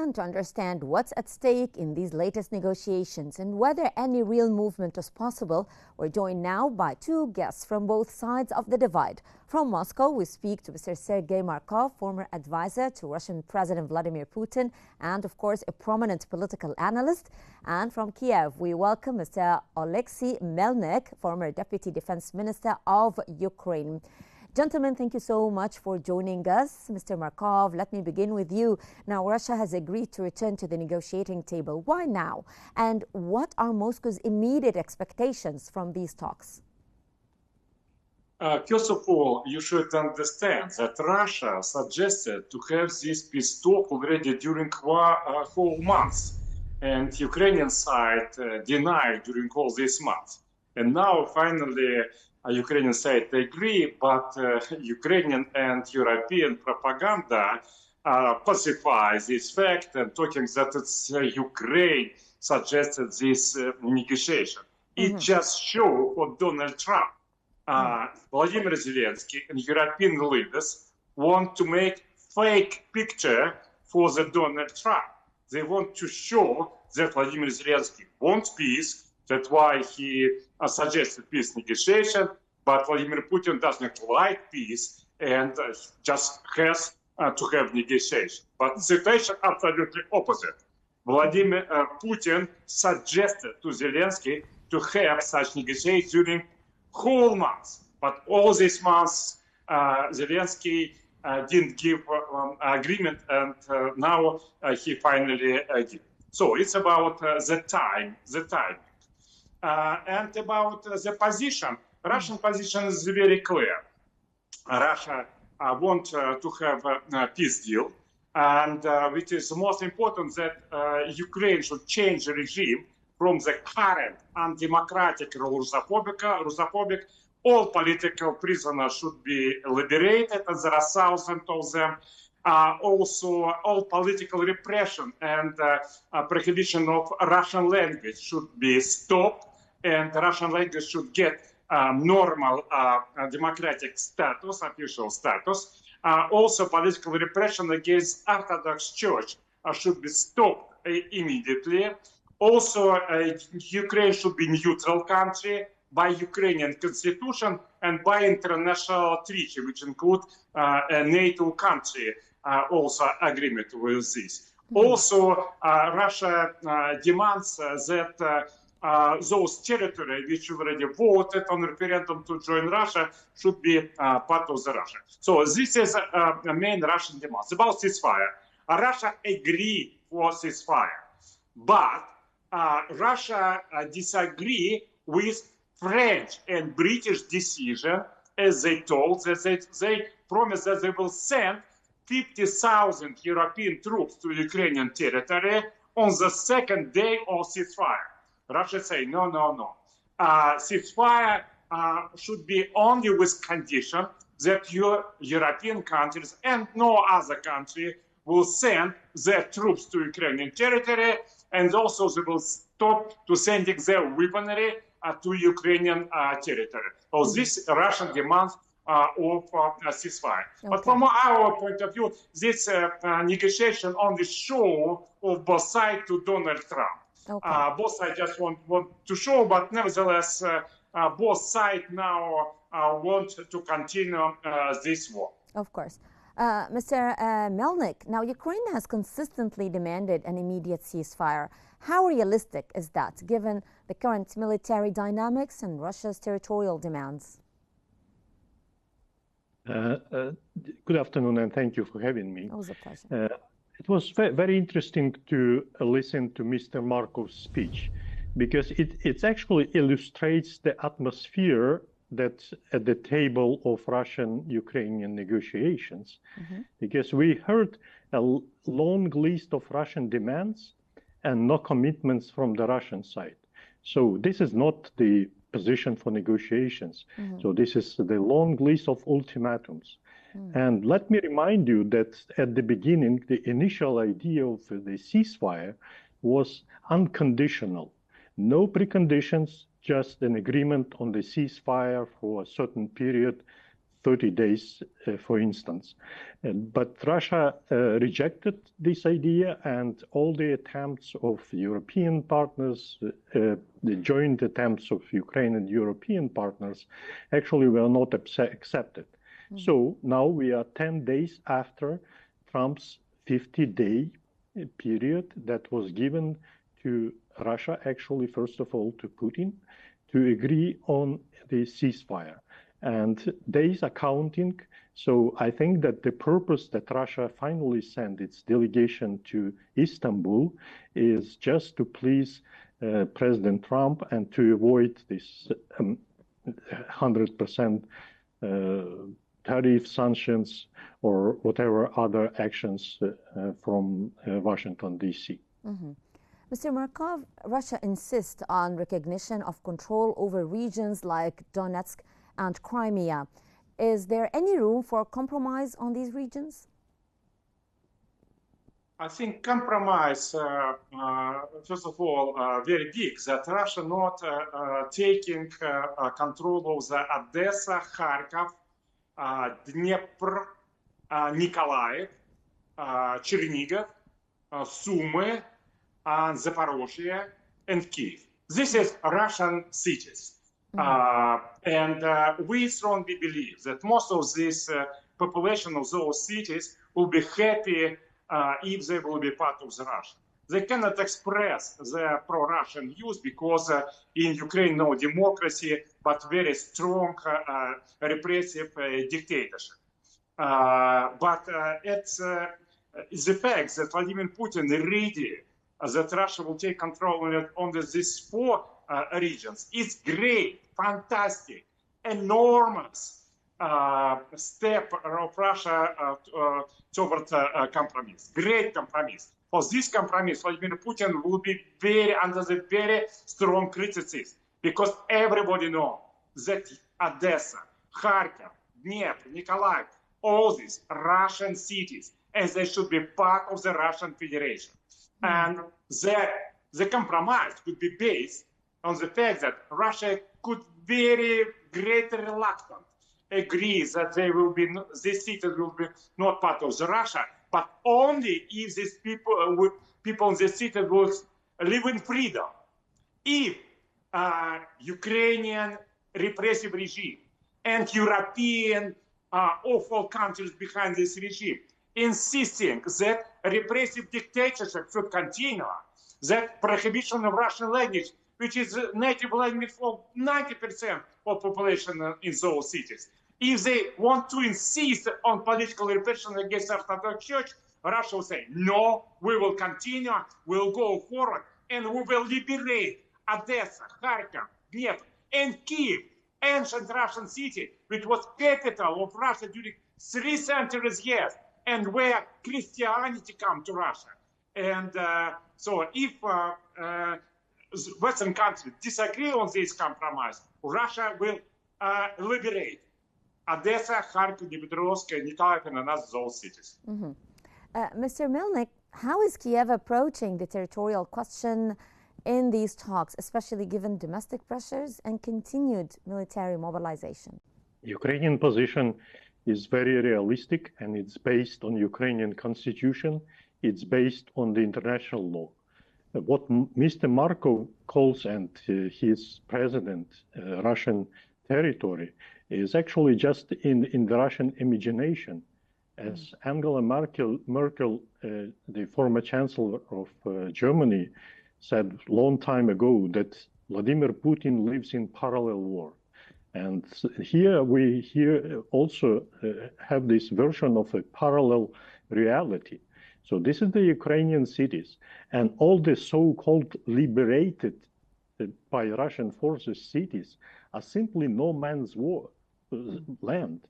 and to understand what's at stake in these latest negotiations and whether any real movement is possible, we're joined now by two guests from both sides of the divide. From Moscow, we speak to Mr. Sergei Markov, former advisor to Russian President Vladimir Putin and, of course, a prominent political analyst. And from Kiev, we welcome Mr. Oleksiy Melnyk, former Deputy Defense Minister of Ukraine. Gentlemen, thank you so much for joining us. Mr. Markov, let me begin with you. Now, Russia has agreed to return to the negotiating table. Why now? And what are Moscow's immediate expectations from these talks? First of all, you should understand that Russia suggested to have this peace talk already during whole months, and Ukrainian side denied during all these months. And now, finally, Ukrainian side agree, but Ukrainian and European propaganda pacify this fact and talking that it's Ukraine suggested this negotiation. It just shows for Donald Trump. Vladimir Zelensky and European leaders want to make fake picture for the Donald Trump. They want to show that Vladimir Zelensky wants peace. That's why he suggested peace negotiation. But Vladimir Putin does not like peace and just has to have negotiation. But the situation absolutely opposite. Vladimir Putin suggested to Zelensky to have such negotiations during whole months, but all these months Zelensky didn't give agreement, and now he finally did. So it's about the time, and about the position. Russian position is very clear. Russia wants to have a peace deal, and which is most important that Ukraine should change the regime from the current undemocratic Russophobic. All political prisoners should be liberated, and there are thousands of them. Also, all political repression and prohibition of Russian language should be stopped, and Russian language should get normal democratic status, official status. Also, political repression against Orthodox Church should be stopped immediately. Also, Ukraine should be a neutral country by Ukrainian constitution and by international treaty, which include a NATO country also agreement with this. Also, Russia demands that those territories which already voted on referendum to join Russia should be part of the Russia. So this is the main Russian demands. About ceasefire, Russia agreed for ceasefire, but Russia disagree with French and British decision, as they told that they promised that they will send 50,000 European troops to Ukrainian territory on the second day of ceasefire. Russia say no. Ceasefire should be only with condition that your European countries and no other country will send their troops to Ukrainian territory, and also they will stop to sending their weaponry to Ukrainian territory. So this Russian demands of ceasefire. Okay. But from our point of view, this negotiation only show of both sides to Donald Trump. Okay. Both sides just want to show, but nevertheless, both sides now want to continue this war. Of course. Mr. Melnyk, now Ukraine has consistently demanded an immediate ceasefire. How realistic is that, given the current military dynamics and Russia's territorial demands? Good afternoon, and thank you for having me. It was a pleasure. It was very interesting to listen to Mr. Markov's speech, because it actually illustrates the atmosphere that's at the table of Russian-Ukrainian negotiations, because we heard a long list of Russian demands and no commitments from the Russian side. So this is not the position for negotiations. So this is the long list of ultimatums. And let me remind you that at the beginning, the initial idea of the ceasefire was unconditional. No preconditions, just an agreement on the ceasefire for a certain period 30 days, for instance. But Russia rejected this idea, and all the attempts of European partners, the joint attempts of Ukraine and European partners, actually were not accepted. So now we are 10 days after Trump's 50-day period that was given to Russia, actually, first of all, to Putin, to agree on the ceasefire. And days are counting. So I think that the purpose that Russia finally sent its delegation to Istanbul is just to please President Trump and to avoid this 100% tariff sanctions or whatever other actions from Washington, D.C. Mr. Markov, Russia insists on recognition of control over regions like Donetsk and Crimea. Is there any room for compromise on these regions? I think compromise, first of all, very big, that Russia not taking control of the Odessa, Kharkov, Dnepr, Nikolaev, Chernihiv, Sumy, and Zaporozhye, and Kiev. This is Russian cities. And we strongly believe that most of this population of those cities will be happy if they will be part of the Russia. They cannot express their pro-Russian views because in Ukraine no democracy, but very strong repressive dictatorship. But it's the fact that Vladimir Putin ready that Russia will take control on these four regions is great, fantastic, enormous step of Russia toward compromise, great compromise. For this compromise, Vladimir Putin will be under the very strong criticism because everybody knows that Odessa, Kharkov, Dnepr, Nikolaev, all these Russian cities, and they should be part of the Russian Federation. And the compromise could be based on the fact that Russia could very greatly reluctant agree that these cities will be not part of the Russia, but only if these people in the cities will live in freedom. If Ukrainian repressive regime and European awful countries behind this regime insisting that repressive dictatorship should continue, that prohibition of Russian language, which is native language for 90% of population in those cities. If they want to insist on political repression against Orthodox Church, Russia will say, no, we will continue, we'll go forward, and we will liberate Odessa, Kharkov, Dnepr, and Kiev, ancient Russian city, which was capital of Russia during 3 centuries years, and where Christianity come to Russia. And so if Western countries disagree on this compromise, Russia will liberate Odessa, Kharkov, Dnipropetrovsk, Nikolaev, and another those cities. Mr. Melnik, how is Kiev approaching the territorial question in these talks, especially given domestic pressures and continued military mobilization? Ukrainian position is very realistic, and it's based on Ukrainian constitution. It's based on the international law. What Mr. Markov calls, and his president, Russian territory, is actually just in the Russian imagination. As Angela Merkel, the former chancellor of Germany, said a long time ago that Vladimir Putin lives in parallel world. And here we also have this version of a parallel reality. So this is the Ukrainian cities, and all the so-called liberated by Russian forces cities are simply no man's land.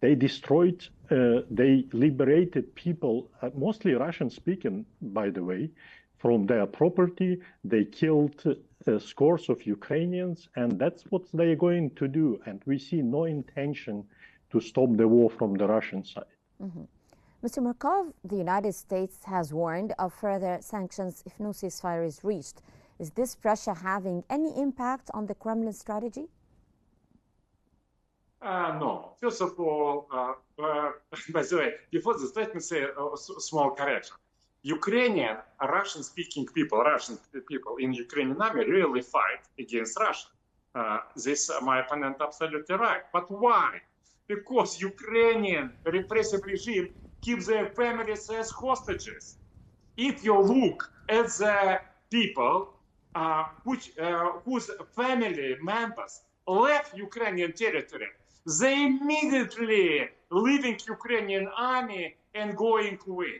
They destroyed, they liberated people, mostly Russian-speaking, by the way, from their property. They killed scores of Ukrainians, and that's what they're going to do. And we see no intention to stop the war from the Russian side. Mr. Markov, the United States has warned of further sanctions if no ceasefire is reached. Is this pressure having any impact on the Kremlin strategy? No. First of all, by the way, before this, let me say a small correction. Ukrainian, Russian-speaking people, Russian people in Ukrainian army really fight against Russia. This, my opponent, absolutely right. But why? Because Ukrainian repressive regime keeps their families as hostages. If you look at the people whose family members left Ukrainian territory, they immediately leaving Ukrainian army and going away.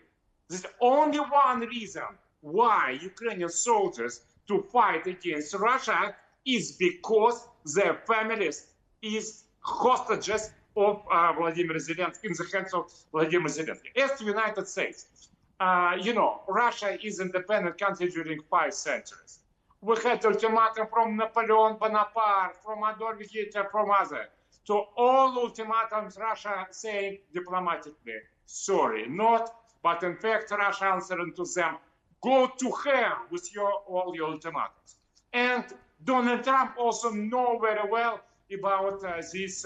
There's only one reason why Ukrainian soldiers to fight against Russia is because their families is hostages of Vladimir Zelensky, in the hands of Vladimir Zelensky. As the United States, Russia is an independent country during 5 centuries. We had ultimatum from Napoleon Bonaparte, from Adolf Hitler, from others. So all ultimatums, Russia saying diplomatically, sorry, not. But in fact, Russia answering to them, go to hell with all your ultimatums. And Donald Trump also know very well about this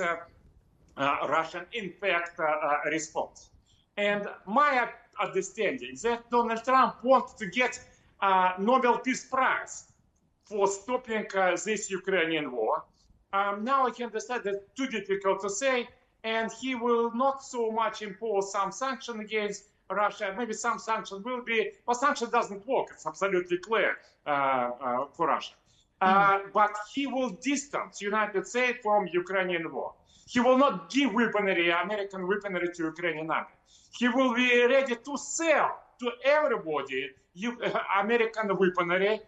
Russian, in fact, response. And my understanding that Donald Trump wants to get Nobel Peace Prize for stopping this Ukrainian war. Now I can understand that's too difficult to say, and he will not so much impose some sanction against Russia. Maybe some sanction will be, but sanction doesn't work. It's absolutely clear for Russia. But he will distance United States from Ukrainian war. He will not give weaponry, American weaponry to Ukrainian army. He will be ready to sell to everybody American weaponry.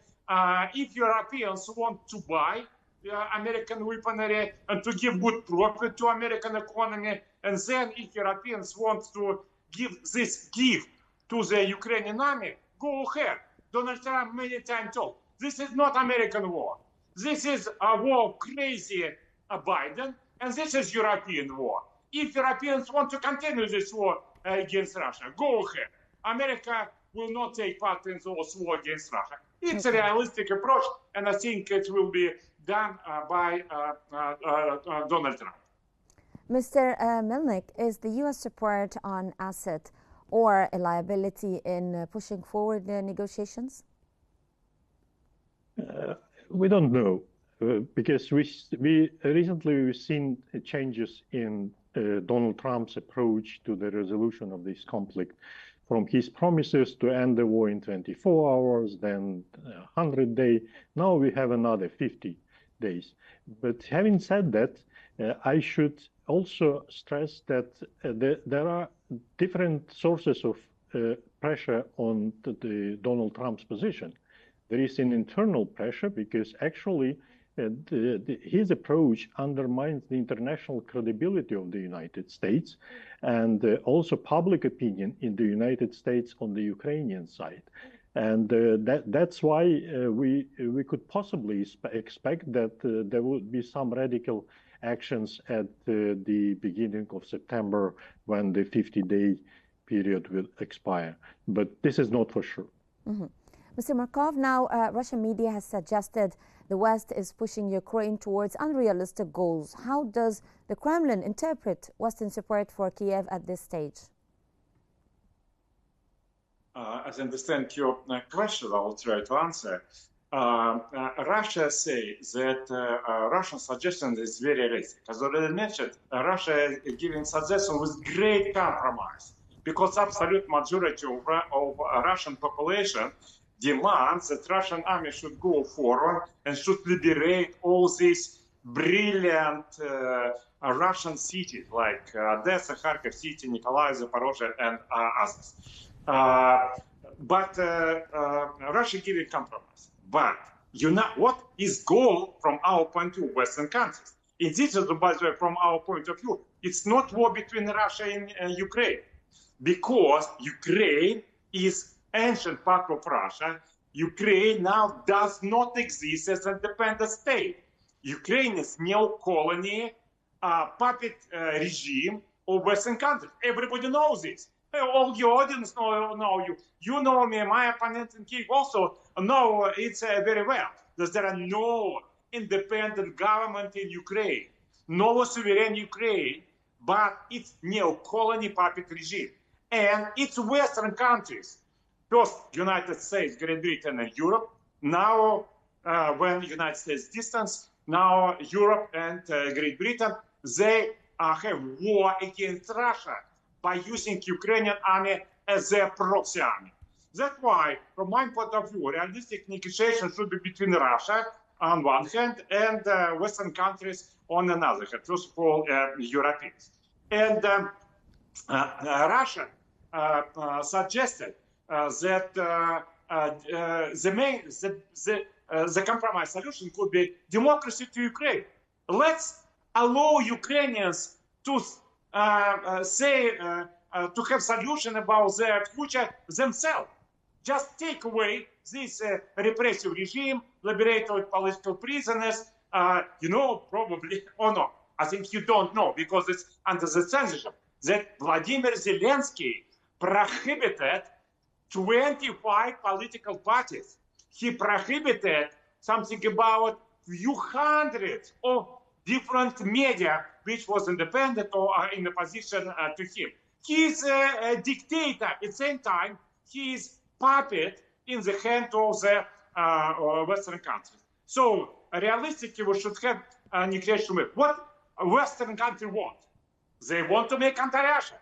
If Europeans want to buy American weaponry and to give good profit to American economy, and then if Europeans want to give this gift to the Ukrainian army, go ahead. Donald Trump many times told, this is not American war. This is a war of crazy Biden, and this is European war. If Europeans want to continue this war against Russia, go ahead. America will not take part in this war against Russia. It's a realistic approach, and I think it will be done by Donald Trump. Mr. Melnik, is the U.S. support an asset or a liability in pushing forward the negotiations? We don't know, because we recently we've seen changes in Donald Trump's approach to the resolution of this conflict, from his promises to end the war in 24 hours, then 100 days. Now we have another 50 days. But having said that, I should also stress that there are different sources of pressure on the Donald Trump's position. There is an internal pressure because actually his approach undermines the international credibility of the United States and also public opinion in the United States on the Ukrainian side. And that's why we could possibly expect that there would be some radical actions at the beginning of September when the 50-day period will expire. But this is not for sure. Mm-hmm. Mr. Markov, now Russian media has suggested the West is pushing Ukraine towards unrealistic goals. How does the Kremlin interpret Western support for Kiev at this stage? As I understand your question, I will try to answer. Russia says that Russian suggestion is very realistic. As already mentioned, Russia is giving suggestion with great compromise because absolute majority of Russian population demands that Russian army should go forward and should liberate all these brilliant Russian cities like Odessa, Kharkiv City, Nikolaev, Zaporozhye, and others. But Russia giving compromise. But you know what is goal from our point of view, Western countries? It is, by the way, from our point of view, it's not war between Russia and Ukraine, because Ukraine is ancient part of Russia. Ukraine now does not exist as an independent state. Ukraine is neo-colony, puppet regime of Western countries. Everybody knows this. All your audience know you. You know me, my opponent in Kyiv also know it very well. That there are no independent government in Ukraine. Novo-sovereign Ukraine, but it's neo-colony puppet regime. And it's Western countries, first United States, Great Britain, and Europe. Now, when the United States distance, now Europe and Great Britain, they have war against Russia by using Ukrainian army as their proxy army. That's why, from my point of view, realistic negotiation should be between Russia on one hand and Western countries on another hand, first of all, Europeans. And Russia suggested that the compromise solution could be democracy to Ukraine. Let's allow Ukrainians to to have solution about their future themselves. Just take away this repressive regime, liberate all political prisoners. You know, probably, or no, I think you don't know because it's under the censorship, that Vladimir Zelensky prohibited 25 political parties. He prohibited something about few hundreds of different media which was independent or in opposition to him. He's a dictator. At the same time, he is puppet in the hand of the Western countries. So realistically, we should have a negotiation with what Western country want. They want to make anti-Russia.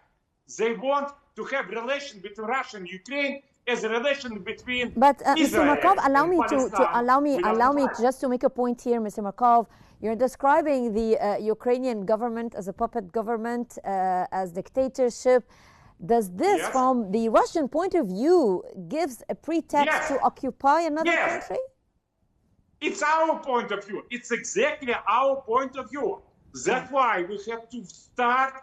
They want to have relation between Russia and Ukraine as a relation between. But Mr. Israel Markov, allow and me Palestine allow me just to make a point here, Mr. Markov. You're describing the Ukrainian government as a puppet government, as dictatorship. Does this, from the Russian point of view, gives a pretext to occupy another country? It's our point of view. It's exactly our point of view. That's why we have to start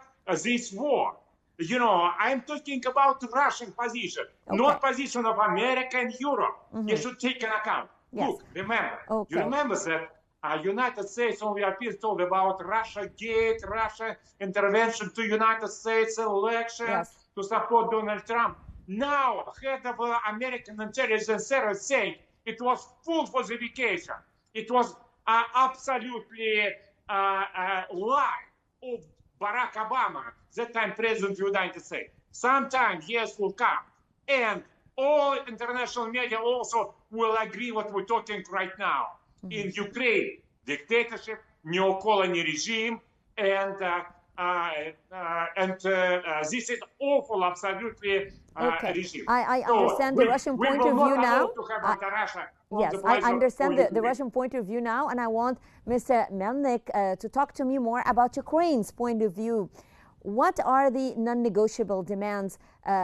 this war. You know, I'm talking about the Russian position, not position of America and Europe. You should take an account. Look, remember, you remember that United States and Europeans talk about Russia Gate, Russia intervention to United States election to support Donald Trump. Now, head of American intelligence service saying it was full falsification. It was absolutely lie of Barack Obama, that time President of the United States. Sometime years will come. And all international media also will agree what we're talking right now. In Ukraine, dictatorship, neo-colony regime, and this is awful, absolutely regime. I understand the Russian point of view now. Yes, I understand the Russian point of view now, and I want Mr. Melnik to talk to me more about Ukraine's point of view. What are the non-negotiable demands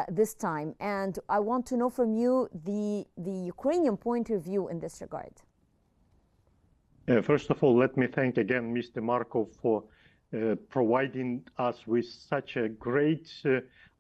this time? And I want to know from you the Ukrainian point of view in this regard. First of all, let me thank again Mr. Markov for providing us with such a great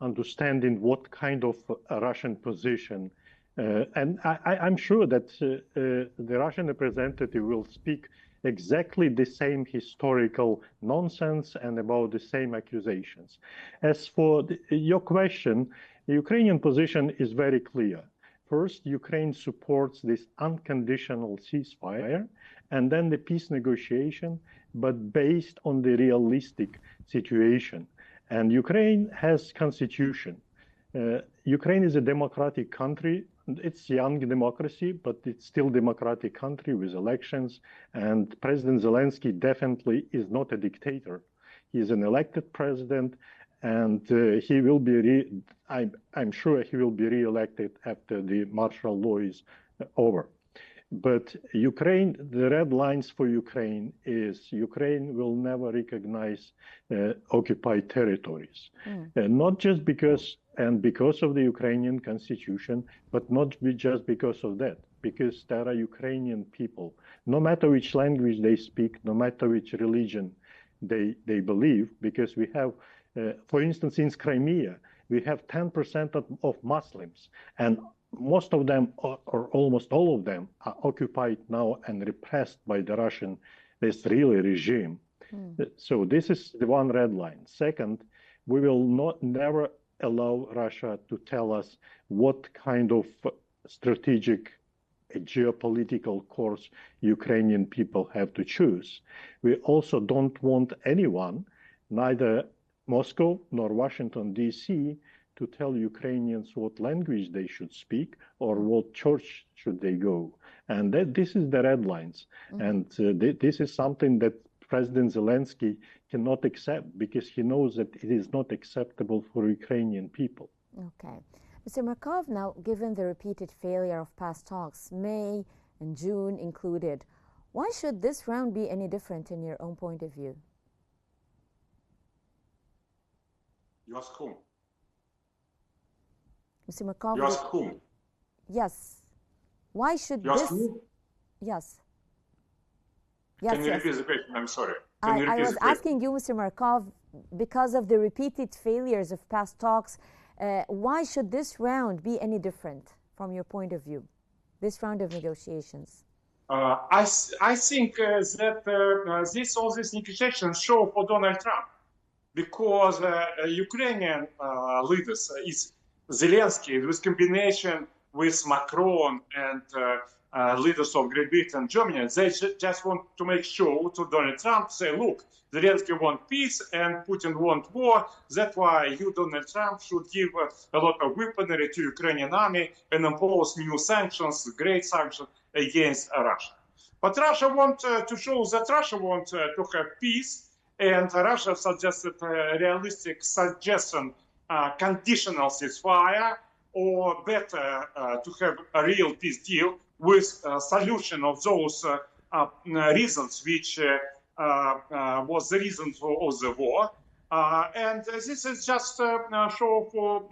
understanding what kind of Russian position. And I'm sure that the Russian representative will speak exactly the same historical nonsense and about the same accusations. As for your question, the Ukrainian position is very clear. First, Ukraine supports this unconditional ceasefire and then the peace negotiation, but based on the realistic situation. And Ukraine has constitution. Ukraine is a democratic country. It's a young democracy, but it's still a democratic country with elections. And President Zelensky definitely is not a dictator. He is an elected president, and he will be, I'm sure he will be re-elected after the martial law is over. But Ukraine, the red lines for Ukraine is Ukraine will never recognize occupied territories. Not just because of the Ukrainian constitution, but not just because of that, because there are Ukrainian people, no matter which language they speak, no matter which religion they believe, because we have, for instance, in Crimea, we have 10% of Muslims, and most of them, or almost all of them, are occupied now and repressed by the Russian Israeli regime. So this is the one red line. Second, we will never allow Russia to tell us what kind of strategic a geopolitical course Ukrainian people have to choose. We also don't want anyone, neither Moscow nor Washington, D.C., to tell Ukrainians what language they should speak or what church should they go. And this is the red lines. And this is something that President Zelensky cannot accept because he knows that it is not acceptable for Ukrainian people. Okay. Mr. Markov, now, given the repeated failure of past talks, May and June included, why should this round be any different in your own point of view? You ask whom? Mr. Markov, you ask whom? Yes. Why should you this? Ask who? Yes. Can you repeat the question? I'm sorry. I was asking you, Mr. Markov, because of the repeated failures of past talks, why should this round be any different from your point of view, this round of negotiations? I think that all these negotiations show for Donald Trump, because Ukrainian leaders, Zelensky, with combination with Macron and leaders of Great Britain and Germany, they just want to make sure to Donald Trump, say, look, Zelensky wants peace and Putin wants war. That's why you, Donald Trump, should give a lot of weaponry to Ukrainian army and impose new sanctions, great sanctions against Russia. But Russia wants to show that Russia wants to have peace, and Russia suggested a realistic suggestion, conditional ceasefire, or better, to have a real peace deal with a solution of those reasons which was the reason for the war. And this is just a show for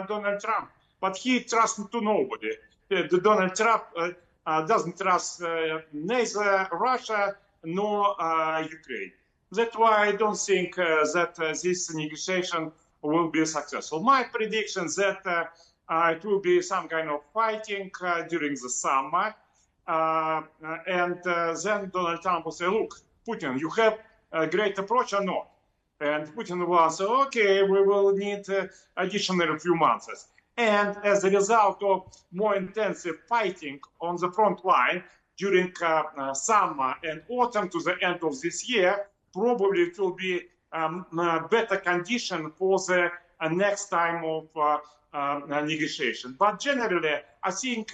Donald Trump. But he trusts to nobody. Donald Trump doesn't trust neither Russia nor Ukraine. That's why I don't think that this negotiation will be successful. My prediction is that it will be some kind of fighting during the summer. And then Donald Trump will say, look, Putin, you have a great approach or not? And Putin will say, okay, we will need additional few months. And as a result of more intensive fighting on the front line during summer and autumn to the end of this year, probably it will be better condition for the next time of negotiation. But generally, I think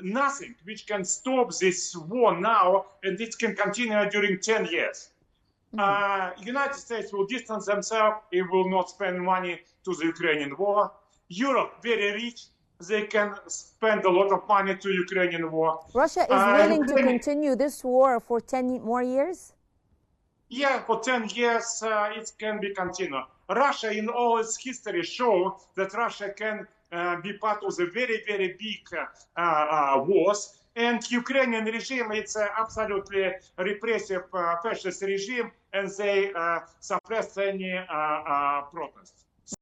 nothing which can stop this war now, and it can continue during 10 years. United States will distance themselves. It will not spend money to the Ukrainian war. Europe, very rich. They can spend a lot of money to Ukrainian war. Russia is willing to continue this war for 10 more years? Yeah, for 10 years it can be continued. Russia, in all its history, show that Russia can be part of the very, very big wars. And Ukrainian regime, it's absolutely repressive fascist regime, and they suppress any protest. So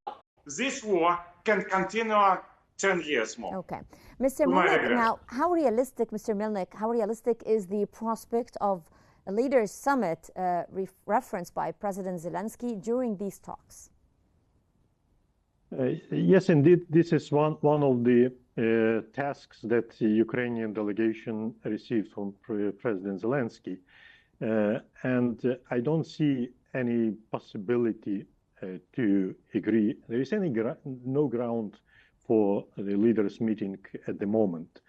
this war can continue 10 years more. Okay. Mr. Melnyk, now, how realistic, Mr. Melnyk, how realistic is the prospect of a leaders' summit referenced by President Zelensky during these talks? Yes, indeed, this is one of the tasks that the Ukrainian delegation received from President Zelensky. And I don't see any possibility to agree. There is no ground for the leaders' meeting at the moment.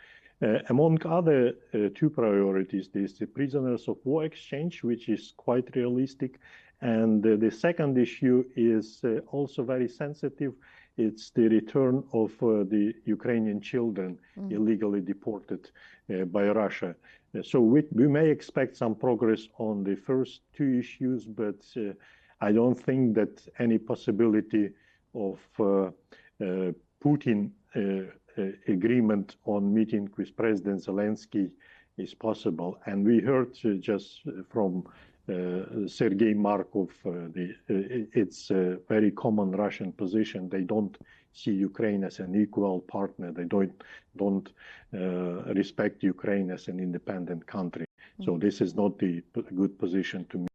Among other two priorities, there's the prisoners of war exchange, which is quite realistic. And the second issue is also very sensitive. It's the return of the Ukrainian children illegally deported by Russia. So we may expect some progress on the first two issues, but I don't think that any possibility of Putin agreement on meeting with President Zelensky is possible. And we heard just from Sergei Markov, it's a very common Russian position. They don't see Ukraine as an equal partner. They don't respect Ukraine as an independent country. So this is not the good position to me.